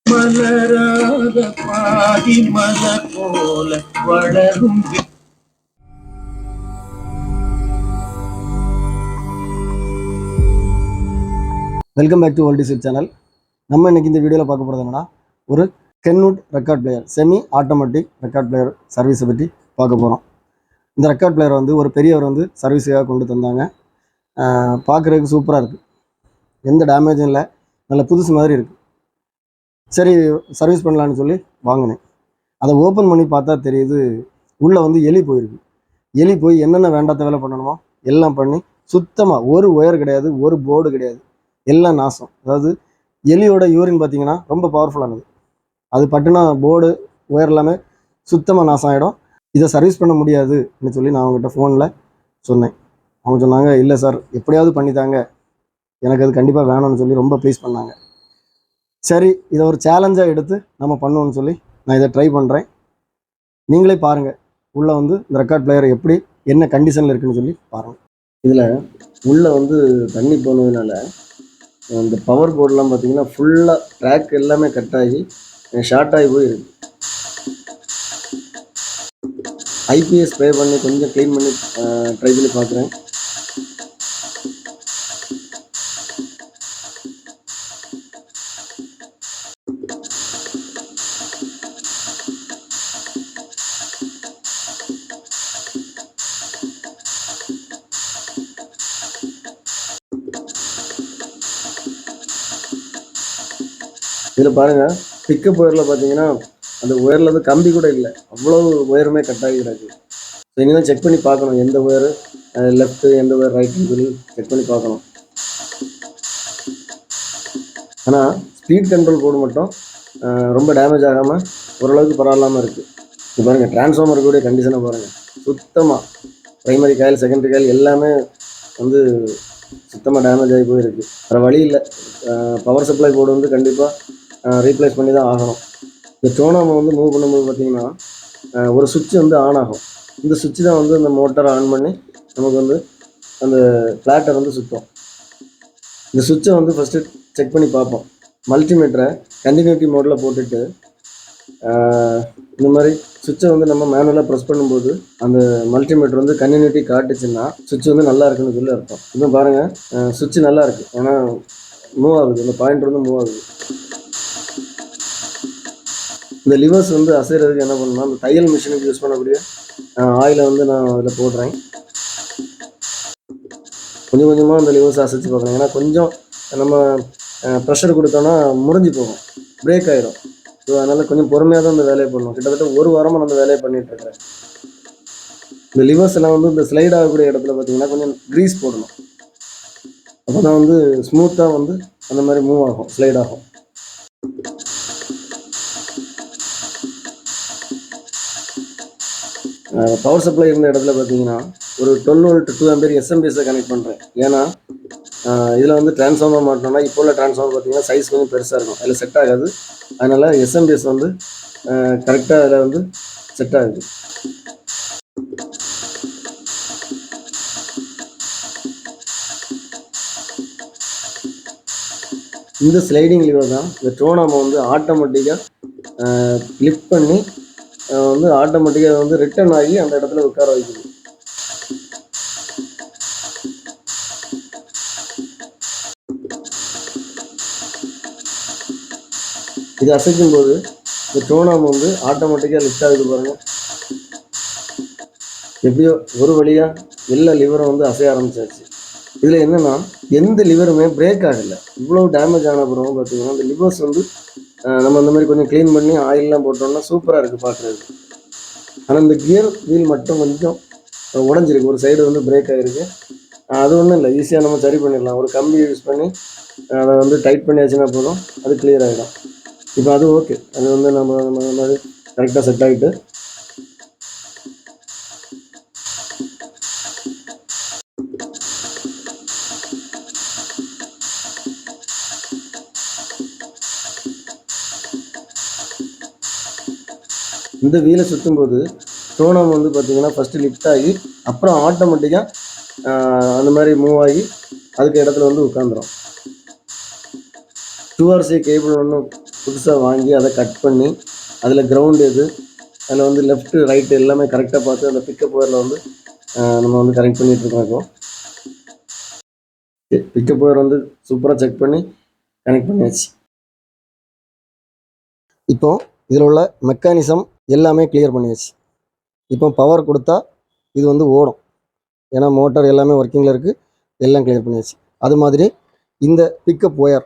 மலராத பாதி மலர் போல வளரும். Welcome back to old is channel. நம்ம இன்னைக்கு இந்த வீடியோவில் பார்க்க போகிறது என்னன்னா, ஒரு Kenwood record player, semi automatic record player சர்வீஸை பற்றி பார்க்க போகிறோம். இந்த ரெக்கார்ட் பிளேயர் வந்து ஒரு பெரியவர் வந்து சர்வீஸுக்காக கொண்டு தந்தாங்க. பார்க்குறதுக்கு சூப்பராக இருக்குது, எந்த டேமேஜும் இல்லை, நல்ல புதுசு மாதிரி இருக்குது. சரி, சர்வீஸ் பண்ணலான்னு சொல்லி வாங்கினேன். அதை ஓப்பன் பண்ணி பார்த்தா தெரியுது, உள்ளே வந்து எலி போயிருக்கு. எலி போய் என்னென்ன வேண்டாத வேலை பண்ணணுமோ எல்லாம் பண்ணி சுத்தமாக ஒரு ஒயர் கிடையாது, ஒரு போர்டு கிடையாது, எல்லாம் நாசம். அதாவது எலியோட யூரின் பார்த்தீங்கன்னா ரொம்ப பவர்ஃபுல்லானது. அது பட்டுனா போர்டு ஒயர் எல்லாமே சுத்தமாக நாசம் ஆகிடும். இதை சர்வீஸ் பண்ண முடியாதுன்னு சொல்லி நான் அவங்ககிட்ட ஃபோனில் சொன்னேன். அவங்க சொன்னாங்க, இல்லை சார், எப்படியாவது பண்ணித்தாங்க, எனக்கு அது கண்டிப்பாக வேணும்னு சொல்லி ரொம்ப ப்ளீஸ் பண்ணாங்க. சரி, இதை ஒரு சேலஞ்சாக எடுத்து நம்ம பண்ணுவோன்னு சொல்லி நான் இதை ட்ரை பண்ணுறேன். நீங்களே பாருங்கள், உள்ளே வந்து இந்த ரெக்கார்ட் பிளேயர் எப்படி என்ன கண்டிஷனில் இருக்குதுன்னு சொல்லி பாருங்கள். இதில் உள்ளே வந்து தண்ணி போனதுனால அந்த பவர் போர்டெலாம் பார்த்தீங்கன்னா ஃபுல்லாக ட்ராக் எல்லாமே கட் ஆகி ஷார்ட் ஆகி போயிருக்கு. ஐபிஎஸ் ஸ்ப்ரே பண்ணி கொஞ்சம் க்ளீன் பண்ணி ட்ரை பண்ணி பார்க்குறேன். இதில் பாருங்கள், பிக்கப் ஒயரில் பார்த்தீங்கன்னா அந்த ஒயரில் வந்து கம்பி கூட இல்லை, அவ்வளோ ஒயருமே கட் ஆகிடுறாங்க. ஸோ இனிதான் செக் பண்ணி பார்க்கணும், எந்த ஒயரு லெஃப்ட்டு எந்த ஒயர் ரைட்டுன்னு சொல்லி செக் பண்ணி பார்க்கணும். ஆனால் ஸ்பீட் கண்ட்ரோல் போர்டு மட்டும் ரொம்ப டேமேஜ் ஆகாமல் ஓரளவுக்கு பரவாயில்லாமல் இருக்குது. இது பாருங்கள், டிரான்ஸ்ஃபார்மர் கூட கண்டிஷனை பாருங்கள், சுத்தமாக ப்ரைமரி காயில் செகண்டரி காயில் எல்லாமே வந்து சுத்தமாக டேமேஜ் ஆகி போயிருக்கு. வேறு வழி இல்லை, பவர் சப்ளை போர்டு வந்து கண்டிப்பாக ரீப்ளேஸ் பண்ணி தான் ஆகணும். இந்த டோனாமை வந்து மூவ் பண்ணும்போது பார்த்திங்கன்னா ஒரு சுவிட்ச் வந்து ஆன் ஆகும். இந்த சுவிட்ச் தான் வந்து அந்த மோட்டரை ஆன் பண்ணி நமக்கு வந்து அந்த ஃப்ளாட்டை வந்து சுற்றும். இந்த சுவிட்சை வந்து ஃபஸ்ட்டு செக் பண்ணி பார்ப்போம். மல்டிமீட்டரை கண்டினியூட்டி மோடில் போட்டுட்டு இந்த மாதிரி சுவிட்சை வந்து நம்ம மேனுவலாக ப்ரெஸ் பண்ணும்போது அந்த மல்டிமீட்டர் வந்து கண்டினியூட்டி காட்டுச்சுன்னா சுவிட்ச் வந்து நல்லா இருக்குன்னு சொல்லி அர்த்தம். இப்போ பாருங்கள், சுவிட்ச் நல்லா இருக்குது, ஏன்னா மூவ் ஆகுது, இந்த பாயிண்ட் வந்து மூவ் ஆகுது. இந்த லிவர்ஸ் வந்து அசைகிறதுக்கு என்ன பண்ணணும்னா, அந்த தையல் மிஷினுக்கு யூஸ் பண்ணக்கூடிய ஆயிலை வந்து நான் அதில் போடுறேன். கொஞ்சம் கொஞ்சமாக அந்த லிவர்ஸ் அசைச்சு பார்க்குறேன், ஏன்னா கொஞ்சம் நம்ம ப்ரெஷர் கொடுத்தோன்னா முறிஞ்சு போகும், பிரேக் ஆகிடும். ஸோ அதனால் கொஞ்சம் பொறுமையாக தான் இந்த வேலையை பண்ணணும். கிட்டத்தட்ட ஒரு வாரமாக நான் அந்த வேலையை பண்ணிகிட்ருக்கிறேன். இந்த லிவர்ஸ் எல்லாம் வந்து இந்த ஸ்லைட் ஆகக்கூடிய இடத்துல பார்த்தீங்கன்னா கொஞ்சம் க்ரீஸ் போடணும், அப்போ தான் வந்து ஸ்மூத்தாக வந்து அந்த மாதிரி மூவ் ஆகும், ஸ்லைட் ஆகும். பவர் சப்ளை இருந்த இடத்துல பார்த்தீங்கன்னா ஒரு 12 வோல்ட் 2 ஆம்பியர் எஸ்எம்பிஎஸை கனெக்ட் பண்ணுறேன். ஏன்னா இதில் வந்து டிரான்ஸ்ஃபார்மர் மாட்டோம்னா இப்போ உள்ள டிரான்ஸ்ஃபார்மர் பார்த்தீங்கன்னா சைஸ் கொஞ்சம் பெருசாக இருக்கும், அதில் செட் ஆகாது. அதனால் எஸ்எம்பிஎஸ் வந்து கரெக்டாக அதில் வந்து செட் ஆகுது. இந்த ஸ்லைடிங் லிவர் தான் இந்த டோனாமை வந்து ஆட்டோமேட்டிக்காக லிஃப்ட் பண்ணி வந்து ஆட்டோமேட்டிக்காக வந்து ரிட்டர்ன் ஆகி அந்த இடத்துல உட்கார வைக்குது. இது அசைக்கும் போது இந்த டோனாம் வந்து ஆட்டோமேட்டிக்காக லிஃப்ட் ஆகுது பாருங்கள். எப்படியோ ஒரு வழியாக எல்லா லிவரும் வந்து அசைய ஆரம்பிச்சாச்சு. இதில் என்னென்னா எந்த லிவருமே பிரேக் ஆகலை. இவ்வளோ டேமேஜ் ஆன பிறகு பார்த்தீங்கன்னா இந்த லிவர்ஸ் வந்து நம்ம அந்த மாதிரி கொஞ்சம் க்ளீன் பண்ணி ஆயிலெலாம் போட்டோம்னா சூப்பராக இருக்குது பார்க்குறதுக்கு. ஆனால் இந்த கியர் வீல் மட்டும் கொஞ்சம் உடஞ்சிருக்கு, ஒரு சைடு வந்து பிரேக் ஆகிருக்கு. அது ஒன்றும் இல்லை, ஈஸியாக நம்ம சரி பண்ணிடலாம். ஒரு கம்பி யூஸ் பண்ணி அதை வந்து டைட் பண்ணியாச்சுன்னா போதும், அது கிளியர் ஆகிடும். இப்போ அது ஓகே, அது வந்து நம்ம மாதிரி கரெக்டாக செட் ஆகிட்டு இந்த வீலை சுற்றும்போது டோனம் வந்து பார்த்திங்கன்னா ஃபஸ்ட்டு லிஃப்ட் ஆகி அப்புறம் ஆட்டோமேட்டிக்காக அந்த மாதிரி மூவ் ஆகி அதுக்கு இடத்துல வந்து உட்காந்துரும். 2RC கேபிள் ஒன்று புதுசாக வாங்கி அதை கட் பண்ணி அதில் கிரவுண்ட் எது அதில் வந்து லெஃப்ட்டு ரைட்டு எல்லாமே கரெக்டாக பார்த்து அந்த பிக்கப் ஒயரில் வந்து நம்ம வந்து கனெக்ட் பண்ணிகிட்ருக்கோம். இப்போ பிக்கப் ஒயர் வந்து சூப்பராக செக் பண்ணி கனெக்ட் பண்ணியாச்சு. இப்போ இதில் உள்ள மெக்கானிசம் எல்லாமே கிளியர் பண்ணியாச்சு. இப்போ பவர் கொடுத்தா இது வந்து ஓடும், ஏன்னா மோட்டார் எல்லாமே ஒர்க்கிங்கில் இருக்குது, எல்லாம் கிளியர் பண்ணியாச்சு. அது மாதிரி இந்த பிக்கப் ஒயர்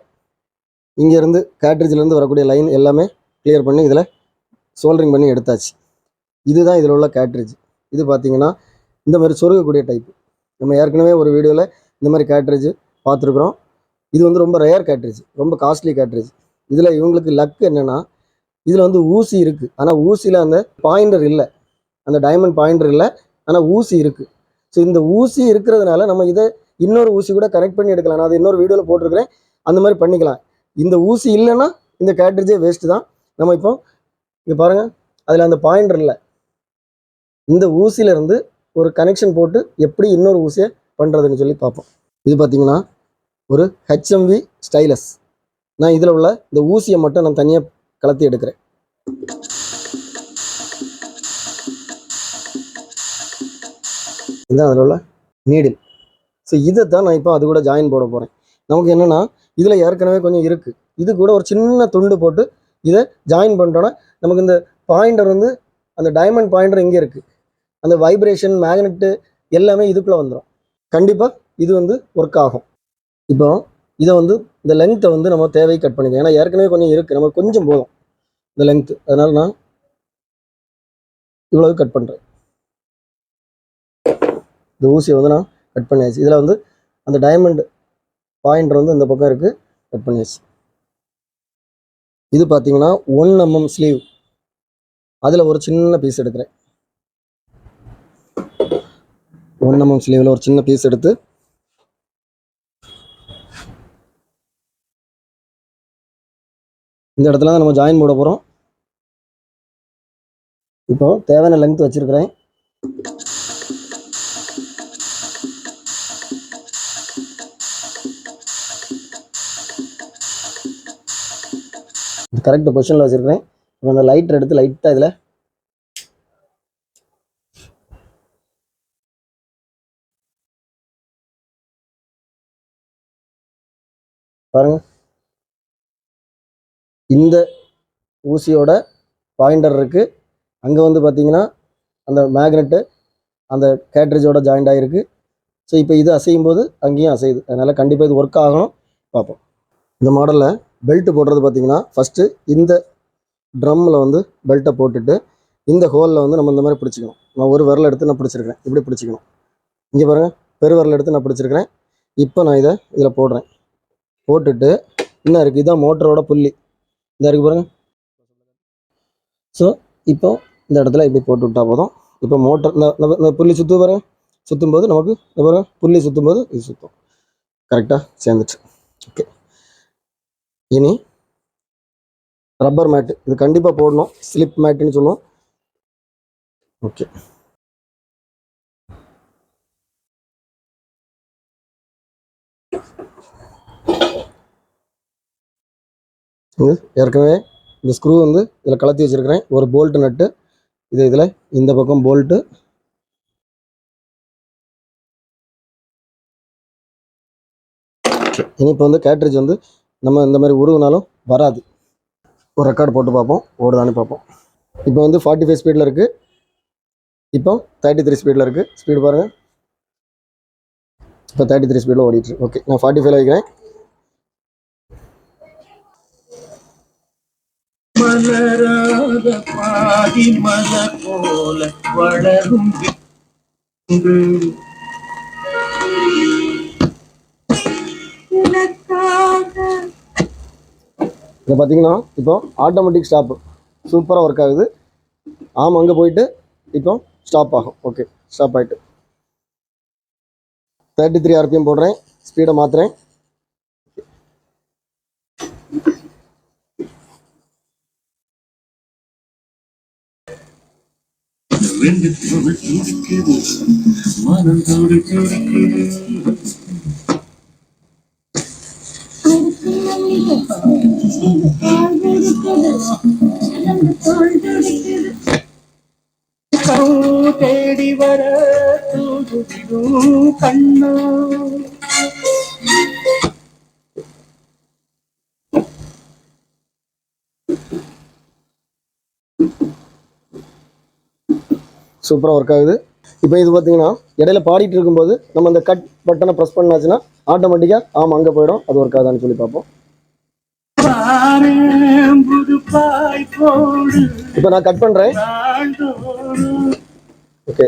இங்கேருந்து கேட்ரிட்ஜிலேருந்து வரக்கூடிய லைன் எல்லாமே கிளியர் பண்ணி இதில் சோல்டரிங் பண்ணி எடுத்தாச்சு. இதுதான் இதில் உள்ள கேட்ரிட்ஜ். இது பார்த்திங்கன்னா இந்த மாதிரி சொருகக்கூடிய டைப்பு. நம்ம ஏற்கனவே ஒரு வீடியோவில் இந்த மாதிரி கேட்ரிட்ஜ் பார்த்துருக்குறோம். இது வந்து ரொம்ப ரேர் கேட்ரிட்ஜ், ரொம்ப காஸ்ட்லி கேட்ரிட்ஜ். இதில் இவங்களுக்கு லக் என்னென்னா இதில் வந்து ஊசி இருக்குது, ஆனால் ஊசியில் அந்த பாயிண்டர் இல்லை, அந்த டைமண்ட் பாயிண்டர் இல்லை, ஆனால் ஊசி இருக்குது. ஸோ இந்த ஊசி இருக்கிறதுனால நம்ம இதை இன்னொரு ஊசி கூட கனெக்ட் பண்ணி எடுக்கலாம். நான் அது இன்னொரு வீடியோவில் போட்டிருக்கிறேன், அந்த மாதிரி பண்ணிக்கலாம். இந்த ஊசி இல்லைன்னா இந்த கேட்ரிட்ஜே வேஸ்ட்டு தான். நம்ம இப்போ இங்கே பாருங்கள், அதில் அந்த பாயிண்டர் இல்லை, இந்த ஊசியிலேருந்து ஒரு கனெக்ஷன் போட்டு எப்படி இன்னொரு ஊசியை பண்ணுறதுன்னு சொல்லி பார்ப்போம். இது பார்த்திங்கன்னா ஒரு HMV ஸ்டைலஸ். நான் இதில் உள்ள இந்த ஊசியை மட்டும் நான் தனியாக கலத்தி எடுக்கிறேன். இதுதான் அதில் உள்ள நீடில். ஸோ இதை தான் நான் இப்போ அது கூட ஜாயின் போட போகிறேன். நமக்கு என்னென்னா இதில் ஏற்கனவே கொஞ்சம் இருக்குது, இது கூட ஒரு சின்ன துண்டு போட்டு இதை ஜாயின் பண்ணிட்டோன்னா நமக்கு இந்த பாயிண்டர் வந்து அந்த டைமண்ட் பாயிண்டர் இங்கே இருக்குது, அந்த வைப்ரேஷன் மேக்னெட்டு எல்லாமே இதுக்குள்ளே வந்துடும். கண்டிப்பாக இது வந்து ஒர்க் ஆகும். இப்போ இதை வந்து இந்த லென்த்தை வந்து நம்ம தேவை கட் பண்ணிக்கலாம், ஏன்னா ஏற்கனவே கொஞ்சம் இருக்குது, நம்ம கொஞ்சம் போதும் இந்த லென்த்து. அதனால் நான் இவ்வளவு கட் பண்ணுறேன். இந்த ஊசியை வந்து நான் கட் பண்ணியாச்சு. இதில் வந்து அந்த டைமண்ட் பாயிண்டர் வந்து இந்த பக்கம் இருக்குது, கட் பண்ணியாச்சு. இது பார்த்தீங்கன்னா 1 mm ஸ்லீவ், அதில் ஒரு சின்ன பீஸ் எடுக்கிறேன். 1 mm ஸ்லீவில் ஒரு சின்ன பீஸ் எடுத்து இந்த இடத்துல தான் நம்ம ஜாயின் போட போகிறோம். இப்போ தேவையான லென்த் வச்சுருக்கிறேன். கரெக்ட் பொசிஷனில் வச்சுருக்கிறேன். இப்போ அந்த லைட்டர் எடுத்து லைட்டாக இதில் பாருங்கள், இந்த ஊசியோட பாயிண்டர் இருக்குது, அங்கே வந்து பார்த்திங்கன்னா அந்த மேக்னெட்டு அந்த கேட்ரிட்ஜோட ஜாயிண்ட் ஆகிருக்கு. ஸோ இப்போ இது அசையும் போது அங்கேயும் அசையுது, அதனால் கண்டிப்பாக இது ஒர்க் ஆகணும். பார்ப்போம். இந்த மாடலில் பெல்ட்டு போடுறது பார்த்திங்கன்னா ஃபஸ்ட்டு இந்த ட்ரம்மில் வந்து பெல்ட்டை போட்டுட்டு இந்த ஹோலில் வந்து நம்ம இந்த மாதிரி பிடிச்சிக்கணும். நான் ஒரு விரல் எடுத்து நான் பிடிச்சிருக்கிறேன், இப்படி பிடிச்சிக்கணும். இங்கே பாருங்கள், பெரு விரல் எடுத்து நான் பிடிச்சிருக்கிறேன். இப்போ நான் இதில் போடுறேன். போட்டுட்டு இன்னும் இருக்குது, இதுதான் மோட்டரோட புள்ளி, இந்த இருக்குது பாருங்கள். ஸோ இப்போ இந்த இடத்துல இப்படி போட்டு விட்டால் போதும். இப்போ மோட்டர் இந்த புள்ளி சுற்று பாருங்கள், சுற்றும் போது நமக்கு இந்த பாருங்கள் புள்ளி சுற்றும் போது இது சுற்றும், கரெக்டாக சேர்ந்துச்சு. ஓகே, இனி ரப்பர் மேட்டு இது கண்டிப்பாக போடணும், ஸ்லிப் மேட்டுன்னு சொல்லுவோம். ஓகே, இது ஏற்கனவே இந்த ஸ்க்ரூ வந்து இதில் கலத்தி வச்சுருக்கிறேன், ஒரு போல்ட்டு நட்டு இது இதில் இந்த பக்கம் போல்ட்டு. இனி இப்போ வந்து கேட்ரிட்ஜ் வந்து நம்ம இந்த மாதிரி உருவினாலும் வராது. ஒரு ரெக்கார்டு போட்டு பார்ப்போம், ஓடுதான்னு பார்ப்போம். இப்போ வந்து 45 ஸ்பீடில் இருக்குது, இப்போ 33 ஸ்பீடில் இருக்குது. ஸ்பீடு பாருங்கள், இப்போ 33 ஸ்பீடில் ஓடிட்டு. ஓகே, நான் 45 வைக்கிறேன். மலராத பாதி மலர் போல வளரும் இதை பார்த்தீங்கன்னா இப்போ ஆட்டோமேட்டிக் ஸ்டாப்பு சூப்பராக ஒர்க் ஆகுது. ஆமாம், அங்கே போயிட்டு இப்போ ஸ்டாப் ஆகும். ஓகே, ஸ்டாப் ஆகிட்டு 33 RPM போடுறேன், ஸ்பீடை மாற்றுறேன். ரெண்டு தோள் துடிக்குது மனம் துடிக்குது தேடி வர தூதுவிடும் கண்ணா சூப்பராக ஒர்க் ஆகுது. இப்போ இது பார்த்தீங்கன்னா இடையில பாடிட்டு இருக்கும்போது நம்ம அந்த கட் பட்டனை ப்ரெஸ் பண்ணாச்சுன்னா ஆட்டோமேட்டிக்காக ஆமாம் அங்கே போயிடும். அது ஒர்க் ஆகுதான்னு சொல்லி பார்ப்போம். இப்போ நான் கட் பண்ணுறேன். ஓகே,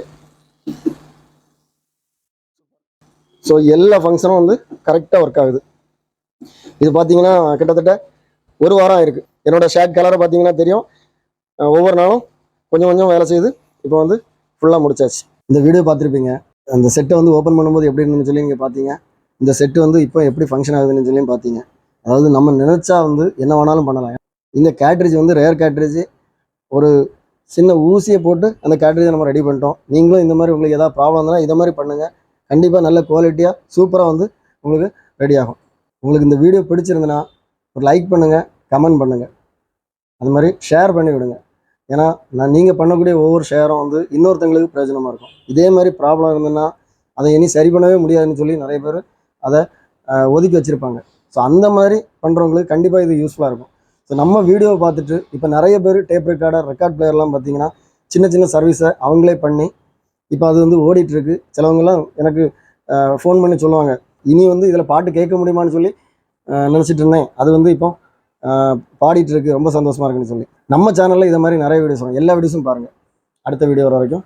ஸோ எல்லா ஃபங்க்ஷனும் வந்து கரெக்டாக ஒர்க் ஆகுது. இது பார்த்தீங்கன்னா கிட்டத்தட்ட ஒரு வாரம் ஆயிருக்கு. என்னோட ஷர்ட் கலரை பார்த்தீங்கன்னா தெரியும். ஒவ்வொரு நாளும் கொஞ்சம் கொஞ்சம் வேலை செய்து இப்போ வந்து ஃபுல்லாக முடிச்சாச்சு. இந்த வீடியோ பார்த்துருப்பீங்க. அந்த செட்டை வந்து ஓப்பன் பண்ணும்போது எப்படி இருந்துன்னு சொல்லி நீங்கள் பார்த்தீங்க. இந்த செட்டு வந்து இப்போ எப்படி ஃபங்க்ஷன் ஆகுதுன்னு சொல்லி பார்த்தீங்க. அதாவது நம்ம நினச்சா வந்து என்ன வேணாலும் பண்ணலாம். இந்த கேட்ரேஜ் வந்து ரேர் கேட்ரேஜ். ஒரு சின்ன ஊசியை போட்டு அந்த கேட்ரேஜை நம்ம ரெடி பண்ணிட்டோம். நீங்களும் இந்த மாதிரி உங்களுக்கு ஏதாவது ப்ராப்ளம் இருந்தால் இதை மாதிரி பண்ணுங்கள். கண்டிப்பாக நல்ல குவாலிட்டியாக சூப்பராக வந்து உங்களுக்கு ரெடி ஆகும். உங்களுக்கு இந்த வீடியோ பிடிச்சிருந்துன்னா ஒரு லைக் பண்ணுங்கள், கமெண்ட் பண்ணுங்கள், அது மாதிரி ஷேர் பண்ணி விடுங்க. ஏன்னா நீங்கள் பண்ணக்கூடிய ஒவ்வொரு ஷேரும் வந்து இன்னொருத்தங்களுக்கு பிரயோஜனமாக இருக்கும். இதே மாதிரி ப்ராப்ளம் இருந்ததுன்னா அதை இனி சரி பண்ணவே முடியாதுன்னு சொல்லி நிறைய பேர் அதை ஒதுக்கி வச்சுருப்பாங்க. ஸோ அந்த மாதிரி பண்ணுறவங்களுக்கு கண்டிப்பாக இது யூஸ்ஃபுல்லாக இருக்கும். ஸோ நம்ம வீடியோவை பார்த்துட்டு இப்போ நிறைய பேர் டேப் ரெக்கார்டர், ரெக்கார்ட் பிளேயர்லாம் பார்த்தீங்கன்னா சின்ன சின்ன சர்வீஸை அவங்களே பண்ணி இப்போ அது வந்து ஓடிட்டுருக்கு. சிலவங்கலாம் எனக்கு ஃபோன் பண்ணி சொல்லுவாங்க, இனி வந்து இதில் பாட்டு கேட்க முடியுமான்னு சொல்லி நினச்சிட்டு இருந்தேன். அது வந்து இப்போ பாடிட்டு இருக்கு, ரொம்ப சந்தோஷமாக இருக்குன்னு சொல்லி. நம்ம சேனலில் இதை மாதிரி நிறைய வீடியோஸ் வரும். எல்லா வீடியோஸும் பாருங்கள். அடுத்த வீடியோ வர வரைக்கும்